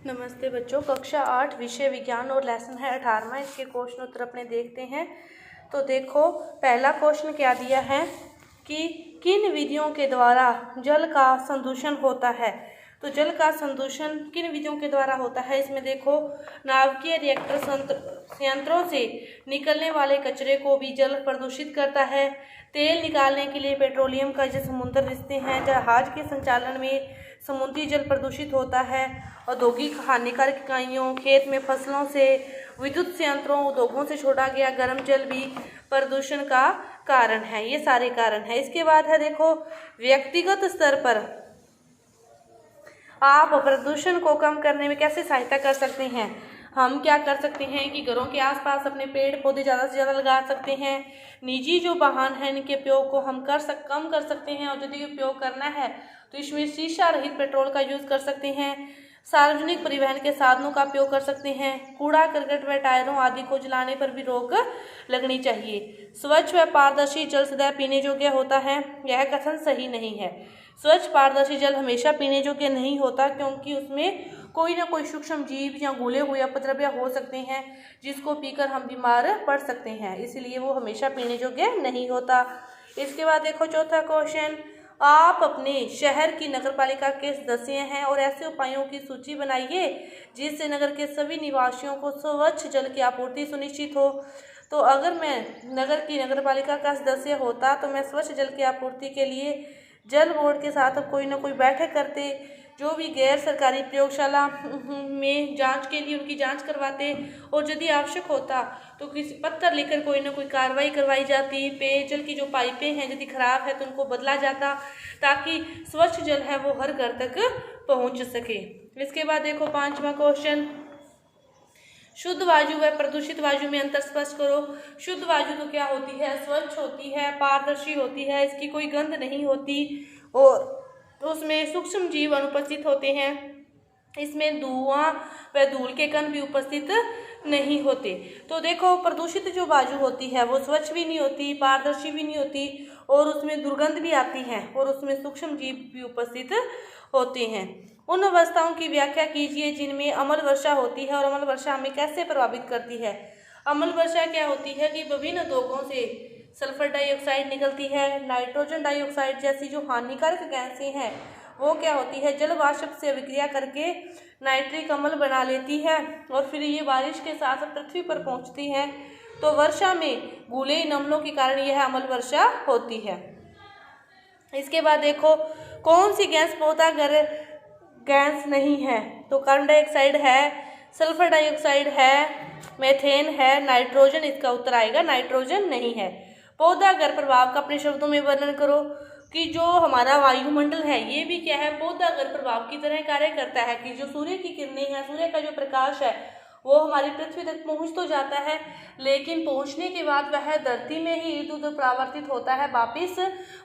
नमस्ते बच्चों, कक्षा 8 विषय विज्ञान और लेसन है 18वां। इसके क्वेश्चन उत्तर अपने देखते हैं। तो देखो, पहला क्वेश्चन क्या दिया है कि किन विधियों के द्वारा जल का संदूषण होता है। तो जल का संदूषण किन विधियों के द्वारा होता है, इसमें देखो, नाभिकीय रिएक्टर संयंत्रों से निकलने वाले कचरे को भी जल प्रदूषित करता है। तेल निकालने के लिए पेट्रोलियम का जो समुद्र रिश्ते हैं, जहाज के संचालन में समुद्री जल प्रदूषित होता है। औद्योगिक हानिकारक इकाइयों, खेत में फसलों से, विद्युत संयंत्रों, उद्योगों से छोड़ा गया गर्म जल भी प्रदूषण का कारण है। ये सारे कारण है। इसके बाद है देखो, व्यक्तिगत स्तर पर आप प्रदूषण को कम करने में कैसे सहायता कर सकते हैं। हम क्या कर सकते हैं कि घरों के आसपास अपने पेड़ पौधे ज़्यादा से ज़्यादा लगा सकते हैं। निजी जो वाहन है, इनके उपयोग को हम कम कर सकते हैं, और यदि उपयोग करना है तो इसमें शीशा रहित पेट्रोल का यूज़ कर सकते हैं। सार्वजनिक परिवहन के साधनों का उपयोग कर सकते हैं। कूड़ा करकट व टायरों आदि को जलाने पर भी रोक लगनी चाहिए। स्वच्छ व पारदर्शी जल सदैव पीने योग्य होता है, यह कथन सही नहीं है। स्वच्छ पारदर्शी जल हमेशा पीने योग्य नहीं होता, क्योंकि उसमें कोई ना कोई सूक्ष्म जीव या घुले हुए अपद्रव्य हो सकते हैं, जिसको पीकर हम बीमार पड़ सकते हैं, इसलिए वो हमेशा पीने योग्य नहीं होता। इसके बाद देखो, चौथा क्वेश्चन, आप अपने शहर की नगरपालिका के सदस्य हैं और ऐसे उपायों की सूची बनाइए जिससे नगर के सभी निवासियों को स्वच्छ जल की आपूर्ति सुनिश्चित हो। तो अगर मैं नगर की नगरपालिका का सदस्य होता तो मैं स्वच्छ जल की आपूर्ति के लिए जल बोर्ड के साथ कोई ना कोई बैठक करते, जो भी गैर सरकारी प्रयोगशाला में जांच के लिए उनकी जांच करवाते, और यदि आवश्यक होता तो किसी पत्र लेकर कोई ना कोई कार्रवाई करवाई जाती। पेयजल की जो पाइपें हैं यदि खराब है तो उनको बदला जाता, ताकि स्वच्छ जल है वो हर घर तक पहुंच सके। इसके बाद देखो, पांचवा क्वेश्चन, शुद्ध वायु व प्रदूषित वायु में अंतर स्पष्ट करो। शुद्ध वायु तो क्या होती है, स्वच्छ होती है, पारदर्शी होती है, इसकी कोई गंध नहीं होती और उसमें सूक्ष्म जीव अनुपस्थित होते हैं। इसमें धुआं व धूल के कण भी उपस्थित नहीं होते। तो देखो, प्रदूषित जो वायु होती है वो स्वच्छ भी नहीं होती, पारदर्शी भी नहीं होती, और उसमें दुर्गंध भी आती है, और उसमें सूक्ष्म जीव भी उपस्थित होते हैं। उन अवस्थाओं की व्याख्या कीजिए जिनमें अम्ल वर्षा होती है, और अम्ल वर्षा हमें कैसे प्रभावित करती है। अम्ल वर्षा क्या होती है कि विभिन्न उद्योगों से सल्फर डाइऑक्साइड निकलती है, नाइट्रोजन डाइऑक्साइड जैसी जो हानिकारक गैसें हैं वो क्या होती है, जल वाष्प से अभिक्रिया करके नाइट्रिक अम्ल बना लेती है, और फिर ये बारिश के साथ पृथ्वी पर पहुंचती है। तो वर्षा में घुले इन अम्लों के कारण यह अम्ल वर्षा होती है। इसके बाद देखो, कौन सी गैस पौधाघर गैस नहीं है। तो कार्बन डाइऑक्साइड है, सल्फर डाइऑक्साइड है, मेथेन है, नाइट्रोजन, इसका उत्तर आएगा नाइट्रोजन नहीं है। पौधाघर प्रभाव का अपने शब्दों में वर्णन करो कि जो हमारा वायुमंडल है ये भी क्या है, पौधाघर प्रभाव की तरह कार्य करता है, कि जो सूर्य की किरणें हैं, सूर्य का जो प्रकाश है वो हमारी पृथ्वी तक पहुंच तो जाता है, लेकिन पहुंचने के बाद वह धरती में ही इधर उधर परावर्तित होता है, वापिस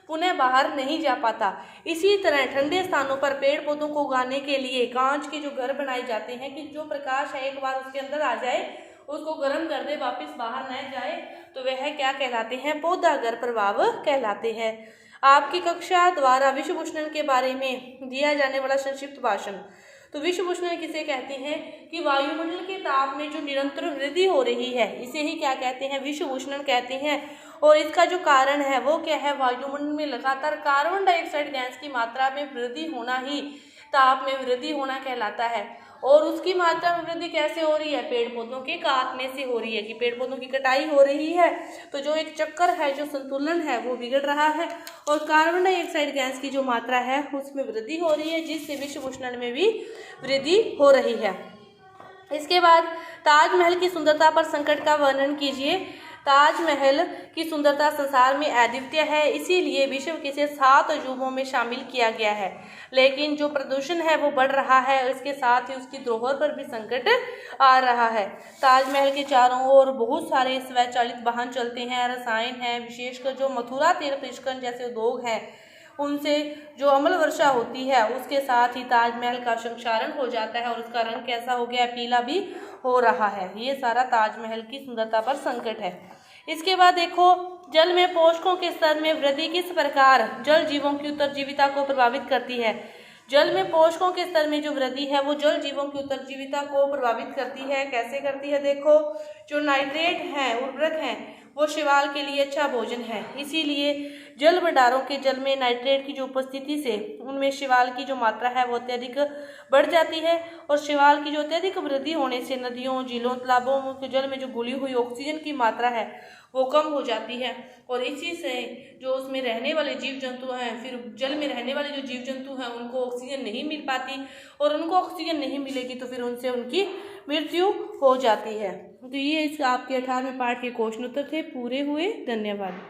पुनः बाहर नहीं जा पाता। इसी तरह ठंडे स्थानों पर पेड़ पौधों को उगाने के लिए कांच के जो घर बनाए जाते हैं, कि जो प्रकाश है एक बार उसके अंदर आ जाए, उसको गर्म कर दे, वापिस बाहर न जाए, तो वह क्या कहलाते हैं, पौधाघर प्रभाव कहलाते हैं। आपकी कक्षा द्वारा विश्व उष्णन के बारे में दिया जाने वाला संक्षिप्त भाषण। तो विश्व उष्णन किसे कहते हैं कि वायुमंडल के ताप में जो निरंतर वृद्धि हो रही है, इसे ही क्या कहते हैं, विश्व उष्णन कहते हैं। और इसका जो कारण है वो क्या है, वायुमंडल में लगातार कार्बन डाइऑक्साइड गैस की मात्रा में वृद्धि होना ही ताप में वृद्धि होना कहलाता है। और उसकी मात्रा में वृद्धि कैसे हो रही है, पेड़ पौधों के काटने से हो रही है, कि पेड़ पौधों की कटाई हो रही है, तो जो एक चक्कर है, जो संतुलन है वो बिगड़ रहा है, और कार्बन डाइऑक्साइड गैस की जो मात्रा है उसमें वृद्धि हो रही है, जिससे विश्व उष्णन में भी वृद्धि हो रही है। इसके बाद, ताजमहल की सुंदरता पर संकट का वर्णन कीजिए। ताजमहल की सुंदरता संसार में अद्वितीय है, इसीलिए विश्व के 7 अजूबों में शामिल किया गया है। लेकिन जो प्रदूषण है वो बढ़ रहा है, और इसके साथ ही उसकी धरोहर पर भी संकट आ रहा है। ताजमहल के चारों ओर बहुत सारे स्वचालित वाहन चलते हैं, रसायन है, विशेषकर जो मथुरा तेल परिष्करण जैसे उद्योग हैं, उनसे जो अम्ल वर्षा होती है उसके साथ ही ताजमहल का संक्षारण हो जाता है, और उसका रंग कैसा हो गया, पीला भी हो रहा है। ये सारा ताजमहल की सुंदरता पर संकट है। इसके बाद देखो, जल में पोषकों के स्तर में वृद्धि किस प्रकार जल जीवों की उत्तरजीविता को प्रभावित करती है। जल में पोषकों के स्तर में जो वृद्धि है वो जल जीवों की उत्तरजीविता को प्रभावित करती है। कैसे करती है? देखो, जो नाइट्रेट है, उर्वरक है, वो शैवाल के लिए अच्छा भोजन है। इसीलिए जल भंडारों के जल में नाइट्रेट की जो उपस्थिति से उनमें शैवाल की जो मात्रा है वो अत्यधिक बढ़ जाती है, और शैवाल की जो अत्यधिक वृद्धि होने से नदियों, झीलों, तालाबों के जल में जो घुली हुई ऑक्सीजन की मात्रा है वो कम हो जाती है, और इसी से जो उसमें रहने वाले जीव जंतु हैं, फिर जल में रहने वाले जो जीव जंतु हैं उनको ऑक्सीजन नहीं मिल पाती, और उनको ऑक्सीजन नहीं मिलेगी तो फिर उनसे उनकी मृत्यु हो जाती है। तो ये इस आपके 18वें पाठ के क्वेश्चन उत्तर थे, पूरे हुए। धन्यवाद।